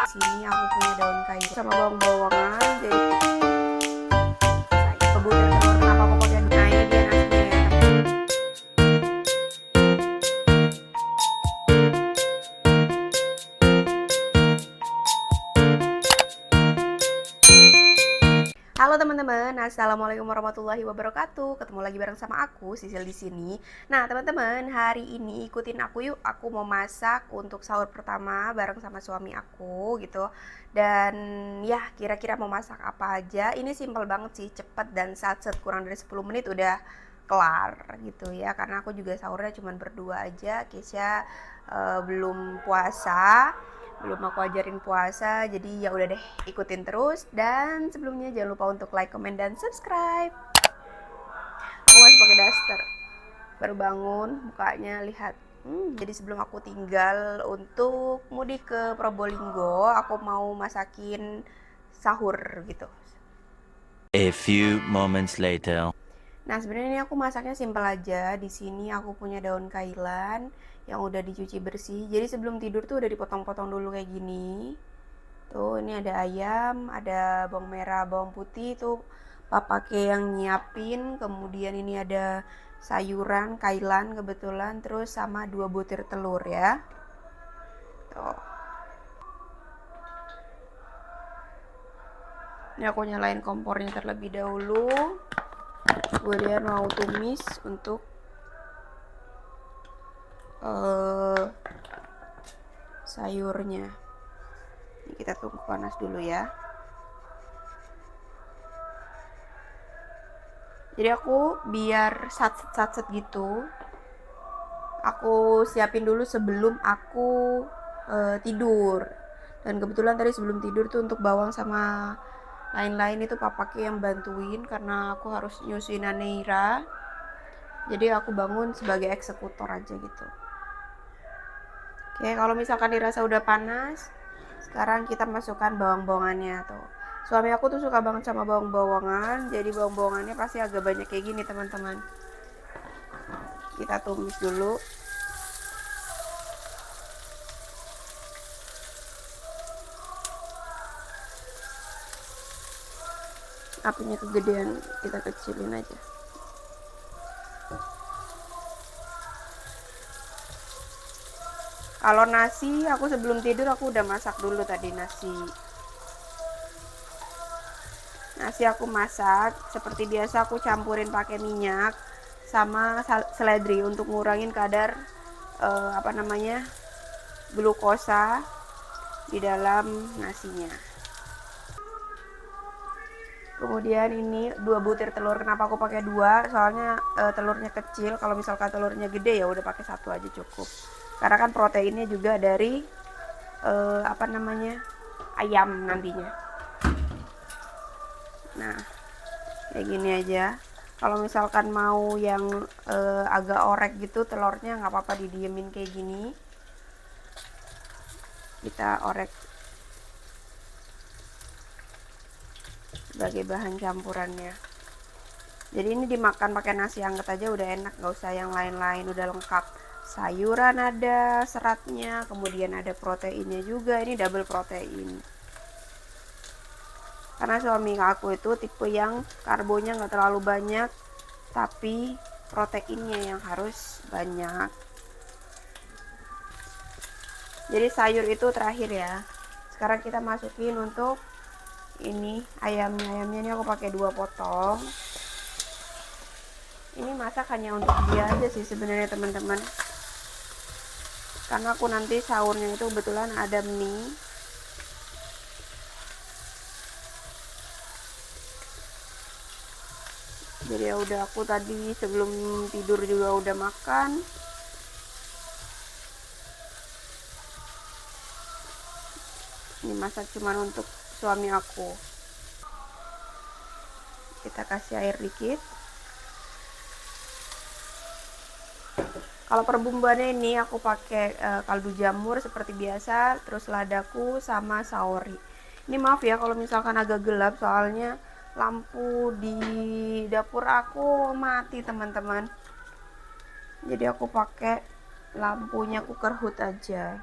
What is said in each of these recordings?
sini aku punya daun kayu sama bawang-bawangan, jadi rebus dan telur. Kenapa aku pakai nah ini dia nasinya ya. Halo teman-teman, assalamualaikum warahmatullahi wabarakatuh. Ketemu lagi bareng sama aku, Sisil di sini. Nah teman-teman, hari ini ikutin aku yuk. Aku mau masak untuk sahur pertama bareng sama suami aku gitu. Dan ya kira-kira mau masak apa aja. Ini simple banget sih, cepet dan satset, kurang dari 10 menit udah kelar gitu ya. Karena aku juga sahurnya cuma berdua aja. Kesha belum puasa, belum aku ajarin puasa, jadi ya udah deh, ikutin terus. Dan sebelumnya jangan lupa untuk like, comment, dan subscribe. Aku masih pakai daster, baru bangun, mukanya lihat. Jadi sebelum aku tinggal untuk mudik ke Probolinggo, aku mau masakin sahur gitu. A few moments later. Nah, sebenarnya ini aku masaknya simpel aja. Di sini aku punya daun kailan yang udah dicuci bersih. Jadi sebelum tidur tuh udah dipotong-potong dulu kayak gini. Tuh, ini ada ayam, ada bawang merah, bawang putih tuh papake yang nyiapin. Kemudian ini ada sayuran kailan kebetulan, terus sama 2 butir telur ya. Tuh. Ini aku nyalain kompornya terlebih dahulu. Kemudian mau tumis untuk sayurnya. Ini kita tunggu panas dulu ya. Jadi aku biar satset gitu, aku siapin dulu sebelum aku tidur. Dan kebetulan tadi sebelum tidur tuh untuk bawang sama lain-lain itu papake yang bantuin karena aku harus nyusuin Neira. Jadi aku bangun sebagai eksekutor aja gitu. Oke, kalau misalkan dirasa udah panas, sekarang kita masukkan bawang-bawangannya tuh. Suami aku tuh suka banget sama bawang-bawangan, jadi bawang-bawangannya pasti agak banyak kayak gini teman-teman. Kita tumis dulu. Apinya kegedean, kita kecilin aja. Kalau nasi, aku sebelum tidur aku udah masak dulu tadi nasi. Nasi aku masak seperti biasa, aku campurin pakai minyak sama seledri untuk ngurangin kadar glukosa di dalam nasinya. Kemudian ini 2 butir telur. Kenapa aku pakai 2? Soalnya telurnya kecil. Kalau misalkan telurnya gede ya udah pakai 1 aja cukup. Karena kan proteinnya juga dari ayam nantinya. Nah, kayak gini aja. Kalau misalkan mau yang agak orek gitu telurnya, nggak apa-apa didiemin kayak gini. Kita orek sebagai bahan campurannya. Jadi ini dimakan pakai nasi anget aja udah enak, nggak usah yang lain-lain, udah lengkap. Sayuran ada seratnya, kemudian ada proteinnya juga. Ini double protein. Karena suami aku itu tipe yang karbonya nggak terlalu banyak, tapi proteinnya yang harus banyak. Jadi sayur itu terakhir ya. Sekarang kita masukin untuk ini ayamnya ini aku pakai 2 potong. Ini masak hanya untuk dia aja sih sebenarnya teman-teman, karena aku nanti sahurnya itu kebetulan ada mie. Jadi ya udah, aku tadi sebelum tidur juga udah makan. Ini masak cuman untuk suami aku. Kita kasih air dikit. Kalau perbumbuannya ini aku pakai kaldu jamur seperti biasa, terus ladaku sama saori. Ini maaf ya kalau misalkan agak gelap, soalnya lampu di dapur aku mati teman-teman. Jadi aku pakai lampunya cooker hood aja.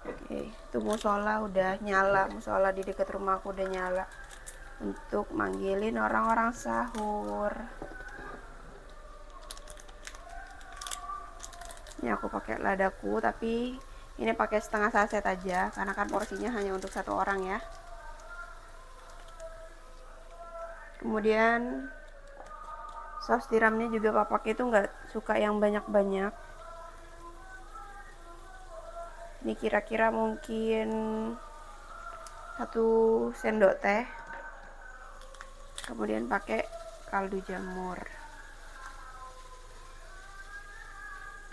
Oke, itu musola udah nyala, musola di dekat rumahku udah nyala untuk manggilin orang-orang sahur. Ini aku pakai ladaku, tapi ini pakai setengah saset aja karena kan porsinya hanya untuk satu orang ya. Kemudian saus tiramnya juga pakai itu nggak suka yang banyak-banyak. Ini kira-kira mungkin 1 sendok teh. Kemudian pakai kaldu jamur.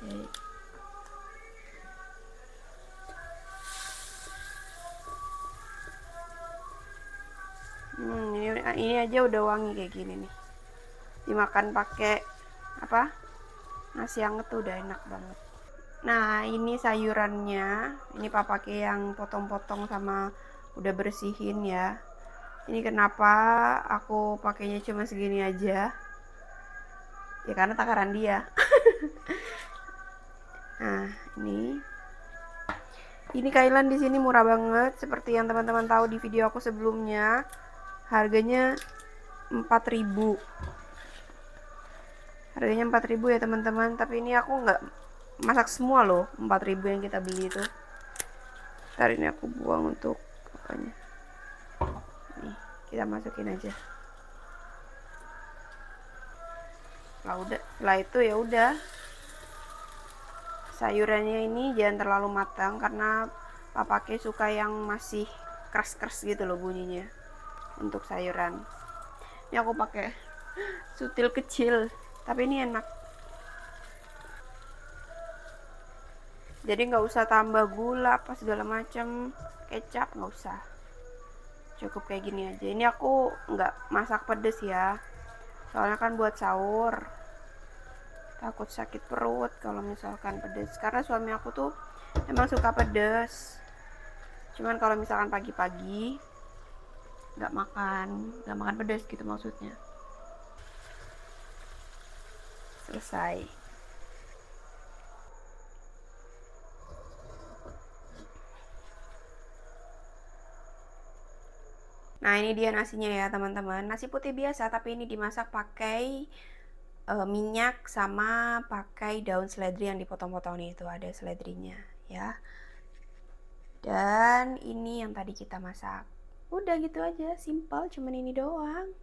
Oke. Ini aja udah wangi kayak gini nih. Dimakan pakai apa? Nasi hangat tuh udah enak banget. Nah, ini sayurannya. Ini papa pakai yang potong-potong sama udah bersihin ya. Ini kenapa aku pakainya cuma segini aja? Ya karena takaran dia. Nah, ini kailan di sini murah banget seperti yang teman-teman tahu di video aku sebelumnya. Harganya 4.000. Harganya 4.000 ya teman-teman, tapi ini aku nggak masak semua loh, 4.000 yang kita beli itu. Ntar ini aku buang untuk apanya. Nih, kita masukin aja. Setelah itu ya udah. Sayurannya ini jangan terlalu matang karena papake suka yang masih keras-keras gitu loh bunyinya untuk sayuran. Ini aku pakai sutil kecil, tapi ini enak. Jadi nggak usah tambah gula apa segala macam, kecap nggak usah. Cukup kayak gini aja. Ini aku nggak masak pedes ya, soalnya kan buat sahur. Takut sakit perut kalau misalkan pedes, karena suami aku tuh emang suka pedes. Cuman kalau misalkan pagi-pagi nggak makan pedes gitu maksudnya. Selesai. Nah, ini dia nasinya ya teman-teman. Nasi putih biasa, tapi ini dimasak pakai minyak sama pakai daun seledri yang dipotong-potong nih, itu ada seledrinya ya. Dan ini yang tadi kita masak. Udah gitu aja, simple, cuman ini doang.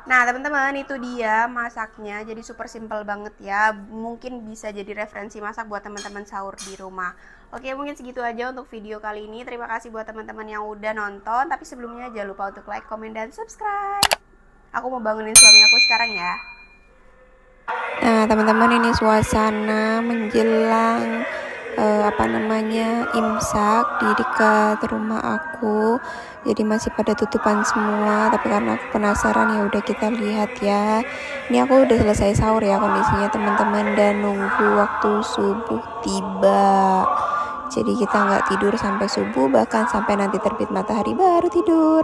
Nah teman-teman, itu dia masaknya, jadi super simple banget ya. Mungkin bisa jadi referensi masak buat teman-teman sahur di rumah. Oke, mungkin segitu aja untuk video kali ini. Terima kasih buat teman-teman yang udah nonton. Tapi sebelumnya jangan lupa untuk like, komen, dan subscribe. Aku mau bangunin suami aku sekarang ya. Nah teman-teman, ini suasana menjelang imsak di dekat rumah aku. Jadi masih pada tutupan semua, tapi karena aku penasaran ya udah kita lihat ya. Ini aku udah selesai sahur ya kondisinya teman-teman, dan nunggu waktu subuh tiba. Jadi kita nggak tidur sampai subuh, bahkan sampai nanti terbit matahari baru tidur.